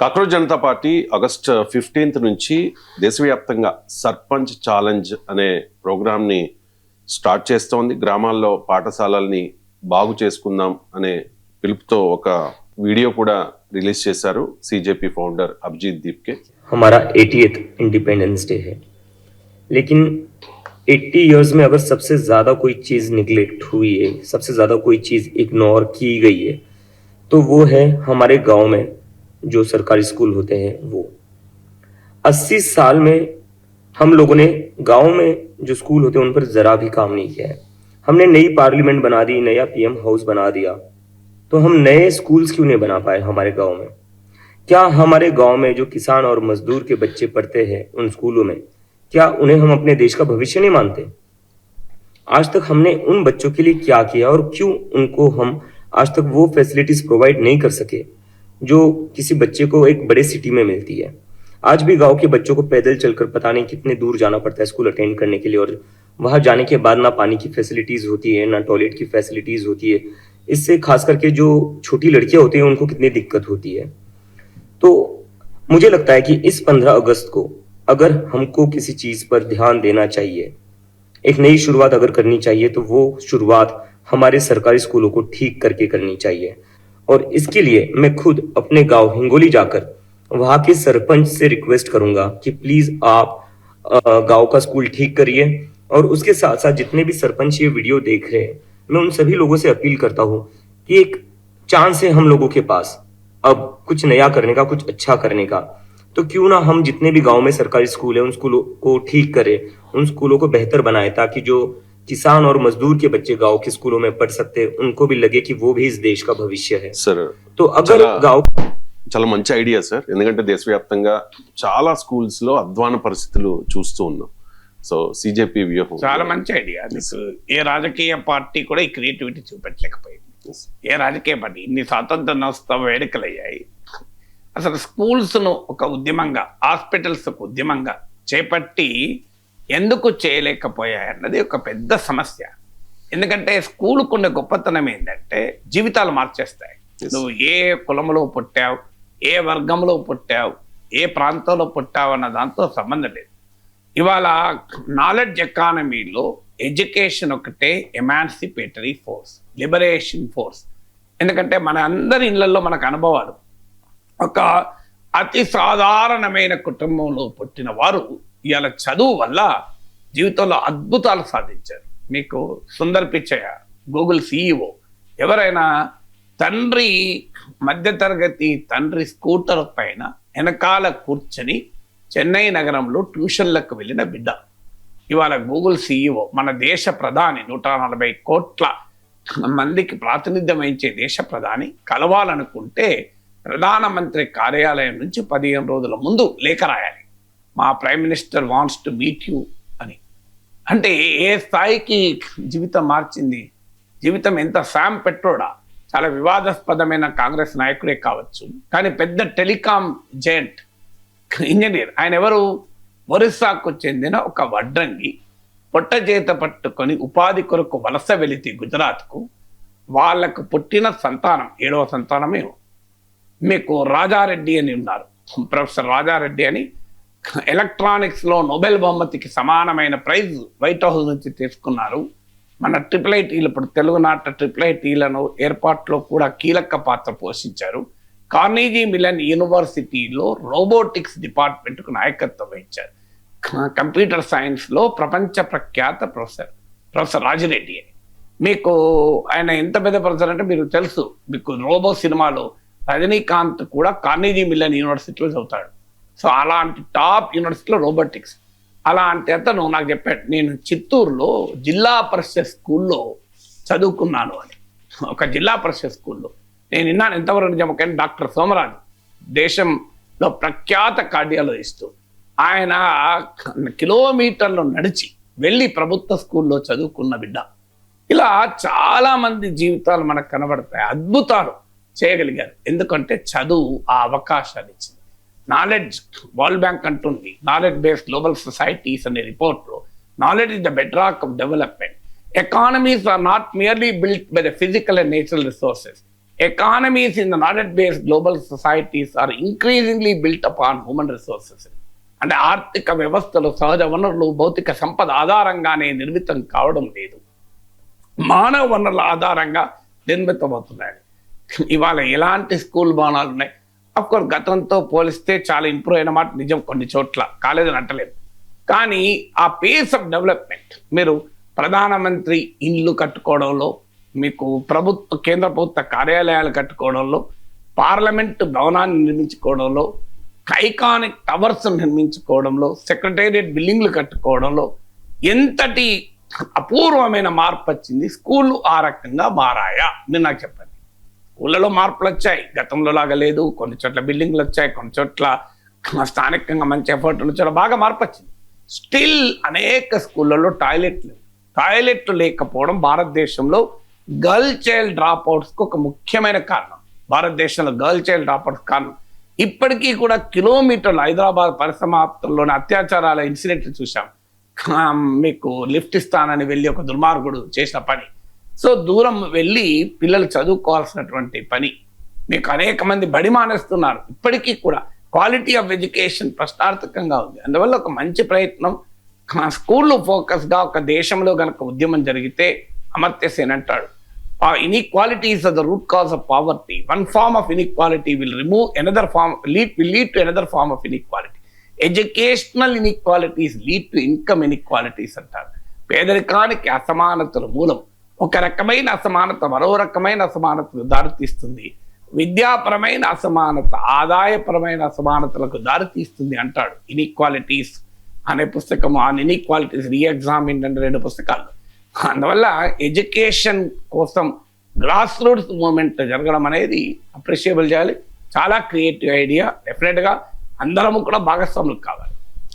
Cockroach Janata party August 15th నుంచి దేశవ్యాప్తంగా sarpanch challenge అనే ప్రోగ్రామ్ని స్టార్ట్ చేస్తోంది. గ్రామాల్లో పాఠశాలల్ని బాగు చేసుకుందాం అనే పిలుపుతో ఒక వీడియో కూడా రిలీజ్ చేశారు सीजेपी फाउंडर अभिजीत दीप के। हमारा 80th इंडिपेंडेंस डे है, लेकिन 80 इयर्स में अगर सबसे ज़्यादा कोई चीज़ निगलेक्ट हुई है, सबसे ज़्यादा कोई चीज़ इग्नोर की गई है, तो वो है हमारे गांव में जो सरकारी स्कूल होते हैं वो। 80 साल में हम लोगों ने गांव में जो स्कूल होते हैं उन पर ज़रा भी काम नहीं किया है। हमने नई पार्लियामेंट बना दी, नया पीएम हाउस बना दिया, तो हम नए स्कूल्स क्यों नहीं बना पाए हमारे गांव में? क्या हमारे गांव में जो किसान और मजदूर के बच्चे पढ़ते हैं उन स्कूलों में, क्या उन्हें हम अपने देश का भविष्य नहीं मानते? आज तक हमने उन बच्चों के लिए क्या किया और क्यों उनको हम आज तक वो फैसिलिटीज प्रोवाइड नहीं कर सके जो किसी बच्चे को एक बड़े सिटी में मिलती है। आज भी गांव के बच्चों को पैदल चलकर पता नहीं कितने दूर जाना पड़ता है स्कूल अटेंड करने के लिए, और वहां जाने के बाद ना पानी की फैसिलिटीज होती है, ना टॉयलेट की फैसिलिटीज होती है। इससे खास करके जो छोटी लड़कियां होती हैं उनको कितनी दिक्कत होती है। तो मुझे लगता है कि इस 15 अगस्त को अगर हमको किसी चीज पर ध्यान देना चाहिए, एक नई शुरुआत अगर करनी चाहिए, तो वो शुरुआत हमारे सरकारी स्कूलों को ठीक करके करनी चाहिए। और इसके लिए मैं खुद अपने गांव हिंगोली जाकर वहां के सरपंच से रिक्वेस्ट करूंगा कि प्लीज आप गांव का स्कूल ठीक करिए। और उसके साथ साथ जितने भी सरपंच ये वीडियो देख रहे हैं, मैं उन सभी लोगों से अपील करता हूं कि एक चांस है हम लोगों के पास अब कुछ नया करने का, कुछ अच्छा करने का, तो क्यों ना हम जितने भी गांव में सरकारी स्कूल है उन स्कूलों को ठीक करें, उन स्कूलों को बेहतर बनाए, ताकि जो किसान और मजदूर के बच्चे गांव के स्कूलों में पढ़ सकते हैं उनको भी लगे कि वो भी इस देश का भविष्य है। सर तो अगर गांव చాలా మంచి ఐడియా సార్, ఎందుకంటే దేశవ్యాప్తంగా చాలా స్కూల్స్ లో అధ్వాన పరిస్థితులు చూస్తూ ఉన్నాం. సో సిజేపీ వ్యూహం చాలా మంచి ఐడియా. ఏ రాజకీయ పార్టీ కూడా ఈ క్రియేటివిటీ చూపెట్టలేకపోయింది. ఏ రాజకీయ పార్టీ ఇన్ని స్వాతంత్ర దినోత్సవ వేడుకలు అయ్యాయి, అసలు స్కూల్స్ను ఒక ఉద్యమంగా, హాస్పిటల్స్ ఒక ఉద్యమంగా చేపట్టి ఎందుకు చేయలేకపోయాయన్నది ఒక పెద్ద సమస్య. ఎందుకంటే స్కూలుకున్న గొప్పతనం ఏంటంటే జీవితాలు మార్చేస్తాయి. నువ్వు ఏ కులంలో పుట్టావు, ఏ వర్గంలో పుట్టావు, ఏ ప్రాంతంలో పుట్టావు అన్న దాంతో సంబంధం లేదు. ఇవాళ నాలెడ్జ్ ఎకానమీలో ఎడ్యుకేషన్ ఒకటే ఎమాన్సిపేటరీ ఫోర్స్, లిబరేషన్ ఫోర్స్. ఎందుకంటే మన అందరి ఇళ్లలో మనకు అనుభవాలు. ఒక అతి సాధారణమైన కుటుంబంలో పుట్టిన వారు ఇవాళ చదువు వల్ల జీవితంలో అద్భుతాలు సాధించారు. మీకు సుందర్ పిచ్చయ్య, గూగుల్ CEO, ఎవరైనా తండ్రి మధ్యతరగతి తండ్రి స్కూటర్ పైన వెనకాల కూర్చొని చెన్నై నగరంలో ట్యూషన్లకు వెళ్ళిన బిడ్డ ఇవాళ గూగుల్ CEO, మన దేశ ప్రధాని, 140 కోట్ల మందికి ప్రాతినిధ్యం వహించే దేశ ప్రధాని కలవాలనుకుంటే ప్రధానమంత్రి కార్యాలయం నుంచి 15 రోజుల ముందు లేఖ రాయాలి, మా prime minister wants to meet you అని. అంటే ఏ స్థాయికి జీవితం మార్చింది. జీవితం ఎంత శామ్ పెట్రోడా, చాలా వివాదాస్పదమైన కాంగ్రెస్ నాయకుడే కావచ్చు, కానీ పెద్ద టెలికాం జెయింట్ ఇంజనీర్ ఆయన. ఎవరు? ఒరిస్సాకు చెందిన ఒక వడ్రంగి. పొట్ట చేత పట్టుకొని ఉపాధి కొరకు వలస వెళితే గుజరాత్కు, వాళ్ళకు పుట్టిన సంతానం 7వ సంతానమే. మీకు రాజారెడ్డి అని ఉన్నారు, ప్రొఫెసర్ రాజారెడ్డి అని, ఎలక్ట్రానిక్స్లో నోబెల్ బహుమతికి సమానమైన ప్రైజ్ వైట్ హౌస్ నుంచి తీసుకున్నారు. మన IIITలు, ఇప్పుడు తెలుగునాట IIITలను ఏర్పాటులో కూడా కీలక పాత్ర పోషించారు. కార్నీజీ మిలన్ యూనివర్సిటీలో రోబోటిక్స్ డిపార్ట్మెంట్కు నాయకత్వం వహించారు. కంప్యూటర్ సైన్స్లో ప్రపంచ ప్రఖ్యాత ప్రొఫెసర్ రాజిరెడ్డి అని. మీకు ఆయన ఎంత పెద్ద ప్రొఫెసర్ అంటే మీరు తెలుసు, మీకు రోబో సినిమాలో రజనీకాంత్ కూడా కార్నీజీ మిలన్ యూనివర్సిటీలో చదువుతాడు. సో అలాంటి టాప్ యూనివర్సిటీలో రోబోటిక్స్. అలాంటి అతను నాకు చెప్పాడు, నేను చిత్తూరులో జిల్లా పరిషత్ స్కూల్లో చదువుకున్నాను అని. ఒక జిల్లా పరిషత్ స్కూల్లో నేను విన్నాను. ఎంతవరకు నిజమకని డాక్టర్ సోమరాజు, దేశంలో ప్రఖ్యాత కార్డియాలజిస్టు, ఆయన కిలోమీటర్లు నడిచి వెళ్ళి ప్రభుత్వ స్కూల్లో చదువుకున్న బిడ్డ. ఇలా చాలామంది జీవితాలు మనకు కనబడతాయి. అద్భుతాలు చేయగలిగారు, ఎందుకంటే చదువు ఆ అవకాశాలు ఇచ్చింది. నాలెడ్జ్, వరల్డ్ బ్యాంక్ అంటుంది, నాలెడ్జ్ బేస్డ్ గ్లోబల్ సొసైటీస్ అనే రిపోర్ట్లో knowledge is the bedrock of development. Economies are not merely built by the physical and natural resources. economies in the knowledge-based global societies are increasingly built upon human resources. అంటే ఆర్థిక వ్యవస్థలు సహజ వనరులు భౌతిక సంపద ఆధారంగానే నిర్మితం కావడం లేదు, మానవ వనరుల ఆధారంగా నిర్మితమవుతున్నాయి. ఇవాళ ఎలాంటి స్కూల్ భవనాలు ఉన్నాయి? అఫ్కోర్స్ గతంతో పోలిస్తే చాలా ఇంప్రూవ్ అయిన మాట నిజం, కొన్ని చోట్ల కాలేదని అంటలేదు. కానీ ఆ పేస్ ఆఫ్ డెవలప్మెంట్, మీరు ప్రధానమంత్రి ఇల్లు కట్టుకోవడంలో, మీకు కేంద్ర ప్రభుత్వ కార్యాలయాలు కట్టుకోవడంలో, పార్లమెంట్ భవనాన్ని నిర్మించుకోవడంలో, ఐకానిక్ టవర్స్ నిర్మించుకోవడంలో, సెక్రటేరియట్ బిల్డింగ్లు కట్టుకోవడంలో ఎంతటి అపూర్వమైన మార్పు వచ్చింది. స్కూళ్ళు ఆ రకంగా మారాయా? మీరు నాకు చెప్పండి. స్కూళ్ళలో మార్పులు వచ్చాయి, గతంలో లాగా లేదు. కొన్ని చోట్ల బిల్డింగ్లు వచ్చాయి, కొన్ని చోట్ల స్థానికంగా మంచి ఎఫర్ట్ చోట్ల బాగా మార్పు వచ్చింది. స్టిల్ అనేక స్కూళ్ళలో టాయిలెట్లు లేకపోవడం భారతదేశంలో గర్ల్ చైల్డ్ డ్రాప్ అవుట్స్కి ఒక ముఖ్యమైన కారణం. భారతదేశంలో గర్ల్ చైల్డ్ డ్రాప్ అవుట్స్ కారణం. ఇప్పటికీ కూడా కిలోమీటర్లు, హైదరాబాద్ పరిసమాప్తంలోని అత్యాచారాల ఇన్సిడెంట్లు చూసాం. మీకు లిఫ్ట్ ఇస్తానని వెళ్ళి ఒక దుర్మార్గుడు చేసిన పని, సో దూరం వెళ్ళి పిల్లలు చదువుకోవాల్సినటువంటి పని, మీకు అనేక మంది బడి మానేస్తున్నారు. ఇప్పటికీ కూడా క్వాలిటీ ఆఫ్ ఎడ్యుకేషన్ ప్రశ్నార్థకంగా ఉంది. అందువల్ల ఒక మంచి ప్రయత్నం స్కూల్లో ఫోకస్గా ఒక దేశంలో కనుక ఉద్యమం జరిగితే, అమర్త్య సేన్ అంటాడు, inequalities are the root cause of poverty. One form of inequality will remove another form, will lead to another form of inequality. Educational inequalities lead to income inequalities అంటారు. పేదరికానికి అసమానతల మూలం. ఒక రకమైన అసమానత మరో రకమైన అసమానతకు దారితీస్తుంది. విద్యాపరమైన అసమానత ఆదాయపరమైన అసమానతలకు దారితీస్తుంది అంటాడు. ఇన్ఈక్వాలిటీస్ అనే పుస్తకము, ఆ ఇన్ఈక్వాలిటీస్ రీఎగ్జామిన్డ్ అంటే 2 పుస్తకాలు. అందువల్ల ఎడ్యుకేషన్ కోసం గ్రాస్ రూట్స్ మూవ్మెంట్ జరగడం అనేది అప్రిషియబుల్ చేయాలి. చాలా క్రియేటివ్ ఐడియా. డెఫినెట్గా అందరము కూడా భాగస్వాములు కావాలి.